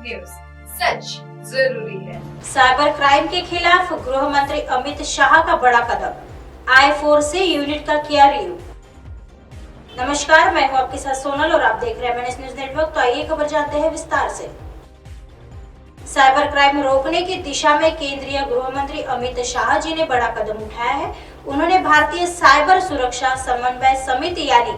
News, सच जरूरी है। Cyber crime के खिलाफ गृह मंत्री अमित शाह का बड़ा कदम, I4C यूनिट का किया रिव्यू। नमस्कार, मैं हूं आपके साथ सोनल और आप देख रहे हैं MNS न्यूज नेटवर्क। तो आइए खबर जानते हैं विस्तार से। साइबर क्राइम रोकने की दिशा में केंद्रीय गृह मंत्री अमित शाह जी ने बड़ा कदम उठाया है। उन्होंने भारतीय साइबर सुरक्षा समन्वय समिति यानी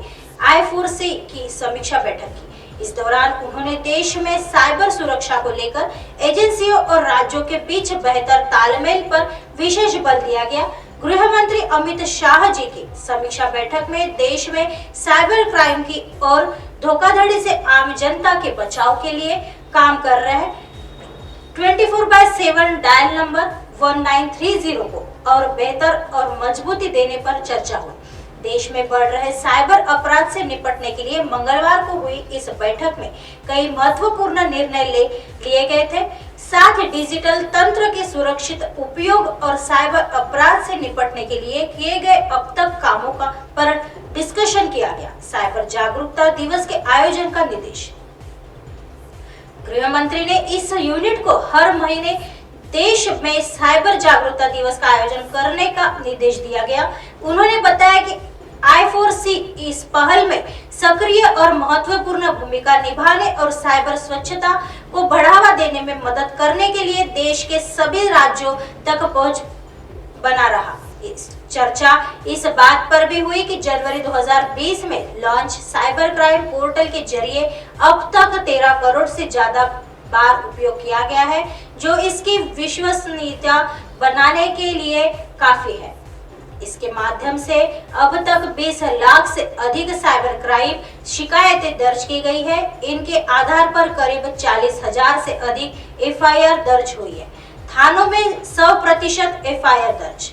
I4C की समीक्षा बैठक की। इस दौरान उन्होंने देश में साइबर सुरक्षा को लेकर एजेंसियों और राज्यों के बीच बेहतर तालमेल पर विशेष बल दिया गया। गृह मंत्री अमित शाह जी की समीक्षा बैठक में देश में साइबर क्राइम की और धोखाधड़ी से आम जनता के बचाव के लिए काम कर रहे 24/7 डायल नंबर 1930 को और बेहतर और मजबूती देने पर चर्चा हुई। देश में बढ़ रहे साइबर अपराध से निपटने के लिए मंगलवार को हुई इस बैठक में कई महत्वपूर्ण निर्णय लिए गए थे। साथ ही डिजिटल तंत्र के सुरक्षित उपयोग और साइबर अपराध से निपटने के लिए किए गए अब तक कामों का पर डिस्कशन किया गया। साइबर जागरूकता दिवस के आयोजन का निर्देश। गृह मंत्री ने इस यूनिट को हर महीने देश में साइबर जागरूकता दिवस का आयोजन करने का निर्देश दिया गया। उन्होंने बताया कि I4C इस पहल में सक्रिय और महत्वपूर्ण भूमिका निभाने और साइबर स्वच्छता को बढ़ावा देने में मदद करने के लिए देश के सभी राज्यों तक पहुंच बना रहा। इस चर्चा इस बात पर भी हुई कि जनवरी 2020 में लॉन्च साइबर क्राइम पोर्टल के जरिए अब तक 13 करोड़ से ज्यादा बार उपयोग किया गया है, जो इसकी विश्वसनीयता बनाने के लिए काफी है। इसके माध्यम से अब तक 20 लाख से अधिक साइबर क्राइम शिकायतें दर्ज की गई है। इनके आधार पर करीब 40,000 से अधिक FIR दर्ज हुई है। थानों में 100% FIR दर्ज।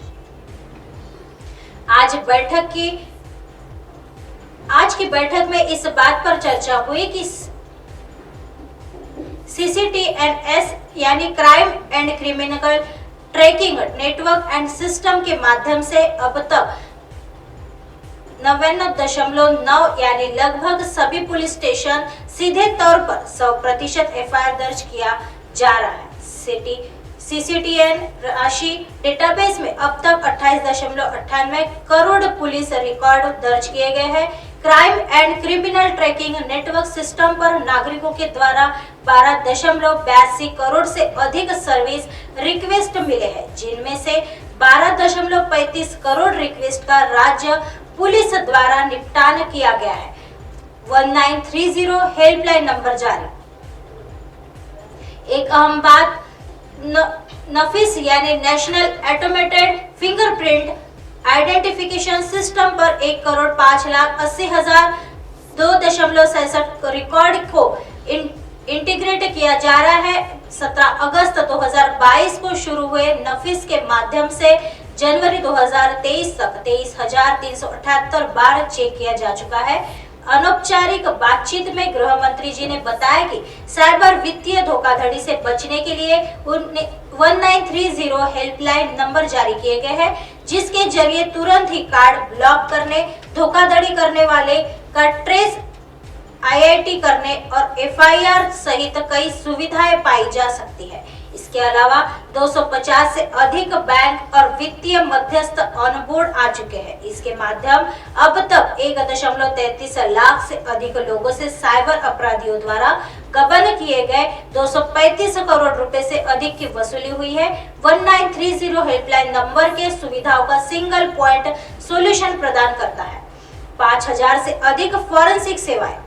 आज की बैठक में इस बात पर चर्चा हुई कि CCTNS यानी crime and criminal tracking network and system के माध्यम से अब तक 99.9 यानी लगभग सभी पुलिस स्टेशन सीधे तौर पर 100% FIR दर्ज किया जा रहा है। CCTN राशि डेटाबेस में अब तक 28.98 करोड़ पुलिस रिकॉर्ड दर्ज किए गए हैं। Crime and criminal tracking network system पर नागरिकों के द्वारा 12.82 करोड़ से अधिक सर्विस रिक्वेस्ट मिले हैं, जिनमें से 12.35 करोड़ रिक्वेस्ट का राज्य पुलिस द्वारा निपटान किया गया है। 1930 हेल्पलाइन नंबर जारी। एक अहम बात, नफिस यानी national automated fingerprint identification system पर 1,05,80,000 2.67 रिकॉर्ड को इंटीग्रेट किया जा रहा है। 17 अगस्त 2022 को शुरू हुए नफिस के माध्यम से जनवरी 2023 तक 23,378 बार चेक किया जा चुका है। अनौपचारिक बातचीत में गृह मंत्री जी ने बताया कि साइबर वित्तीय धोखाधड़ी से बचने के लिए 1930 हेल्पलाइन नंबर जारी किए गए हैं, जिसके जरिए तुरंत ही कार्ड ब्लॉक करने, धोखाधड़ी करने वाले का ट्रेस IIT करने और FIR सहित कई सुविधाएं पाई जा सकती है। इसके अलावा 250 से अधिक बैंक और वित्तीय मध्यस्थ ऑनबोर्ड आ चुके हैं। इसके माध्यम अब तक 1.33 लाख से अधिक लोगों से साइबर अपराधियों द्वारा गबन किए गए 235 करोड़ रुपए से अधिक की वसूली हुई है। 1930 हेल्पलाइन नंबर के सुविधाओं का सिंगल पॉइंट सॉल्यूशन प्रदान करता है। 5,000 से अधिक फॉरेंसिक सेवाएं।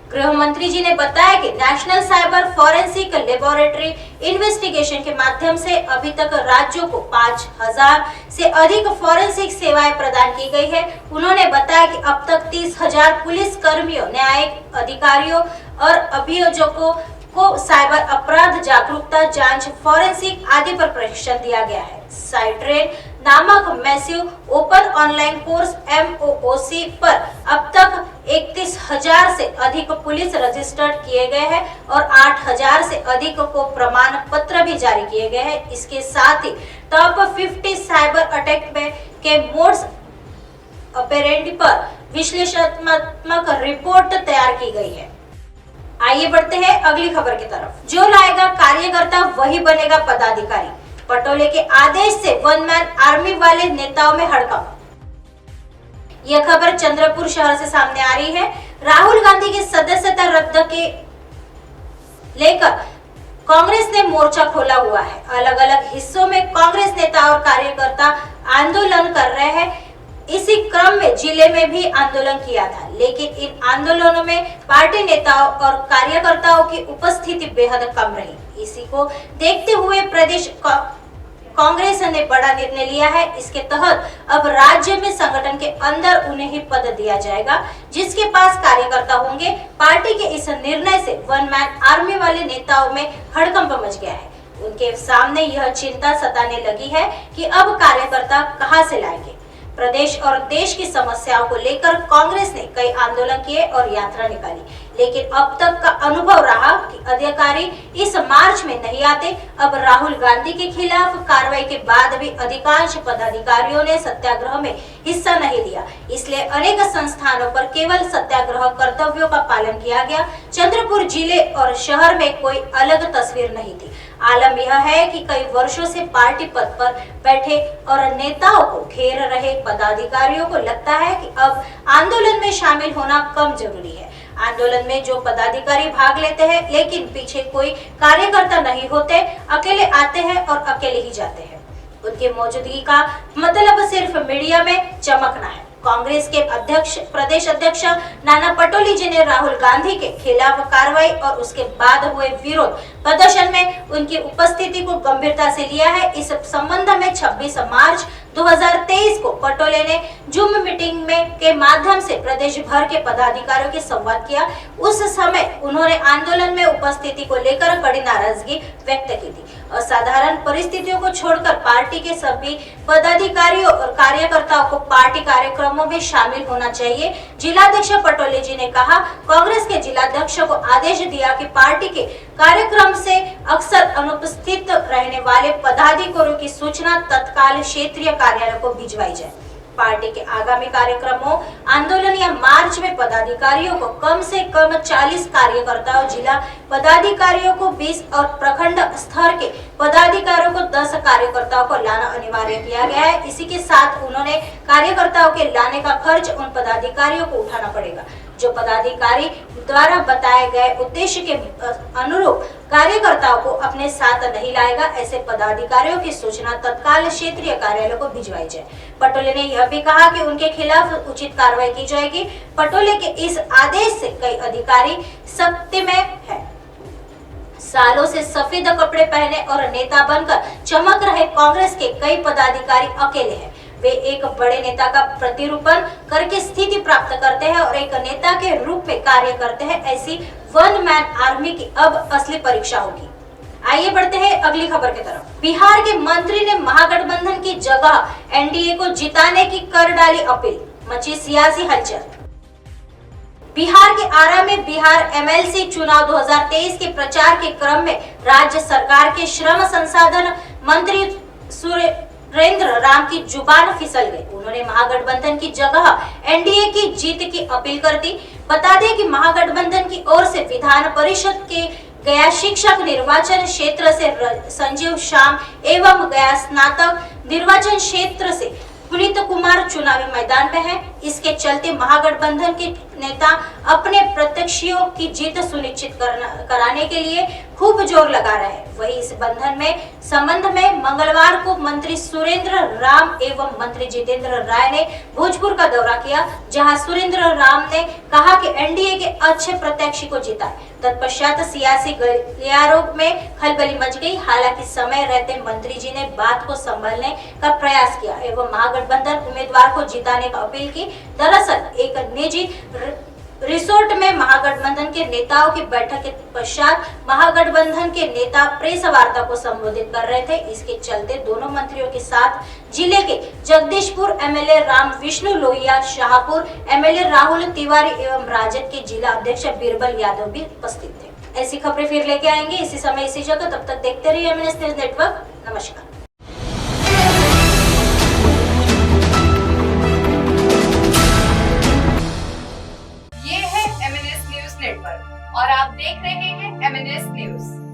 गृह मंत्री जी ने बताया कि national cyber forensic laboratory investigation के माध्यम से अभी तक राज्यों को 5,000 से अधिक फॉरेंसिक सेवाएं प्रदान की गई है। उन्होंने बताया कि अब तक 30,000 पुलिस कर्मियों, न्यायिक अधिकारियों और अभियोजकों को साइबर अपराध जागरूकता, जांच, फॉरेंसिक आदि पर प्रशिक्षण दिया गया है। साइट्रेन नामक massive open online course MOOC पर अब तक 31,000 से अधिक पुलिस रजिस्टर्ड किए गए हैं और 8,000 से अधिक को प्रमाण पत्र भी जारी किए गए हैं। इसके साथ ही टॉप 50 साइबर अटैक के मोड्स ऑपरेंडी पर विश्लेषणात्मक रिपोर्ट तैयार की गई है। आइए बढ़ते हैं अगली खबर की तरफ। जो लाएगा कार्यकर्ता वही बनेगा पदाधिकारी, पटोले के आदेश से वन मैन आर्मी वाले नेताओं में हड़कंप। यह खबर चंद्रपुर शहर से सामने आ रही है। राहुल गांधी की सदस्यता रद्द के लेकर कांग्रेस ने मोर्चा खोला हुआ है। अलग अलग हिस्सों में कांग्रेस नेता और कार्यकर्ता आंदोलन कर रहे हैं। इसी क्रम में जिले में भी आंदोलन किया था, लेकिन इन आंदोलनों में पार्टी नेताओं और कार्यकर्ताओं की उपस्थिति बेहद कम रही। इसी को देखते हुए प्रदेश कांग्रेस ने बड़ा निर्णय लिया है। इसके तहत अब राज्य में संगठन के अंदर उन्हें ही पद दिया जाएगा जिसके पास कार्यकर्ता होंगे। पार्टी के इस निर्णय से वन मैन आर्मी वाले नेताओं में हड़कंप मच गया है। उनके सामने यह चिंता सताने लगी है कि अब कार्यकर्ता कहां से लाएंगे। प्रदेश और देश की समस्याओं को लेकर कांग्रेस ने कई आंदोलन किए और यात्रा निकाली, लेकिन अब तक का अनुभव रहा कि अधिकारी इस मार्च में नहीं आते। अब राहुल गांधी के खिलाफ कार्रवाई के बाद भी अधिकांश पदाधिकारियों ने सत्याग्रह में हिस्सा नहीं लिया, इसलिए अनेक संस्थानों पर केवल सत्याग्रह कर्तव्यों का पालन किया गया। चंद्रपुर जिले और शहर में कोई अलग तस्वीर नहीं थी। आलम यह है कि कई वर्षों से पार्टी पद पर बैठे और नेताओं को घेर रहे पदाधिकारियों को लगता है कि अब आंदोलन में शामिल होना कम जरूरी है। आंदोलन में जो पदाधिकारी भाग लेते हैं लेकिन पीछे कोई कार्यकर्ता नहीं होते, अकेले आते हैं और अकेले ही जाते हैं। उनकी मौजूदगी का मतलब सिर्फ मीडिया में चमकना है। कांग्रेस के प्रदेश अध्यक्ष नाना पटोले जी ने राहुल गांधी के खिलाफ कार्रवाई और उसके बाद हुए विरोध प्रदर्शन में उनकी उपस्थिति को गंभीरता से लिया है। इस संबंध में 26 मार्च 2023 को पटोले ने जूम मीटिंग के माध्यम से प्रदेश भर के पदाधिकारियों के संवाद किया। उस समय उन्होंने आंदोलन में उपस्थिति को लेकर कड़ी नाराजगी व्यक्त की थी। असाधारण परिस्थितियों को छोड़कर पार्टी के सभी पदाधिकारियों और कार्यकर्ताओं को पार्टी कार्यक्रमों में शामिल होना चाहिए। जिलाध्यक्ष पटोले जी ने कहा, कांग्रेस के जिलाध्यक्ष को आदेश दिया कि पार्टी के कार्यक्रम से अक्सर अनुपस्थित रहने वाले पदाधिकारियों की सूचना तत्काल क्षेत्रीय कार्यालय को भिजवाई जाए। पार्टी के आगामी कार्यक्रमों, आंदोलन या मार्च में पदाधिकारियों को कम से कम 40 कार्यकर्ताओं, जिला पदाधिकारियों को 20 और प्रखंड स्तर के पदाधिकारियों को 10 कार्यकर्ताओं को लाना अनिवार्य किया गया है। इसी के साथ उन्होंने कार्यकर्ताओं के लाने का खर्च उन पदाधिकारियों को उठाना पड़ेगा जो पदाधिकारी द्वारा बताए गए उद्देश्य के अनुरूप कार्यकर्ताओं को अपने साथ नहीं लाएगा। ऐसे पदाधिकारियों की सूचना तत्काल क्षेत्रीय कार्यालय को भिजवाई जाए। पटोले ने यह भी कहा कि उनके खिलाफ उचित कार्रवाई की जाएगी। पटोले के इस आदेश से कई अधिकारी सख्ती में है। सालों से सफेद कपड़े पहने और नेता बनकर चमक रहे कांग्रेस के कई पदाधिकारी अकेले हैं। वे एक बड़े नेता का प्रतिरूपण करके स्थिति प्राप्त करते हैं और एक नेता के रूप में कार्य करते हैं। ऐसी वन मैन आर्मी की अब असली परीक्षा होगी। आइए बढ़ते हैं अगली खबर की तरफ। बिहार के मंत्री ने महागठबंधन की जगह एनडीए को जिताने की कर डाली अपील, मची सियासी हलचल। बिहार के आरा में बिहार एमएलसी चुनाव 2023 के प्रचार के क्रम में राज्य सरकार के श्रम संसाधन मंत्री सुरेंद्र राम की जुबान फिसल गई। उन्होंने महागठबंधन की जगह एनडीए की जीत की अपील कर दी। बता दें कि महागठबंधन की ओर से विधान परिषद के गया शिक्षक निर्वाचन क्षेत्र से संजीव श्याम एवं गया स्नातक निर्वाचन क्षेत्र से पुनीत कुमार चुनावी मैदान में है। इसके चलते महागठबंधन के नेता अपने प्रत्याशियों की जीत सुनिश्चित कराने के लिए खूब जोर लगा रहे हैं। वही इस संबंध में मंगलवार को मंत्री सुरेंद्र राम एवं मंत्री जितेंद्र राय ने भोजपुर का दौरा किया, जहां सुरेंद्र राम ने कहा कि एनडीए के अच्छे प्रत्याशी को जिताए। तत्पश्चात सियासी गलियारों में खलबली मच गई। हालांकि समय रहते मंत्री जी ने बात को संभालने का प्रयास किया एवं महागठबंधन उम्मीदवार को जिताने का अपील की। दरअसल एक निजी रिसोर्ट में महागठबंधन के नेताओं की बैठक के पश्चात महागठबंधन के नेता प्रेस वार्ता को संबोधित कर रहे थे। इसके चलते दोनों मंत्रियों के साथ जिले के जगदीशपुर एमएलए राम विष्णु लोहिया, शाहपुर एमएलए राहुल तिवारी एवं राजद के जिला अध्यक्ष बीरबल यादव भी उपस्थित थे। ऐसी खबरें फिर लेके आएंगे इसी समय इसी जगह। तब तक देखते रहिए एमएनएस न्यूज नेटवर्क। नमस्कार। ये है एमएनएस न्यूज नेटवर्क। पर और आप देख रहे हैं MNS न्यूज।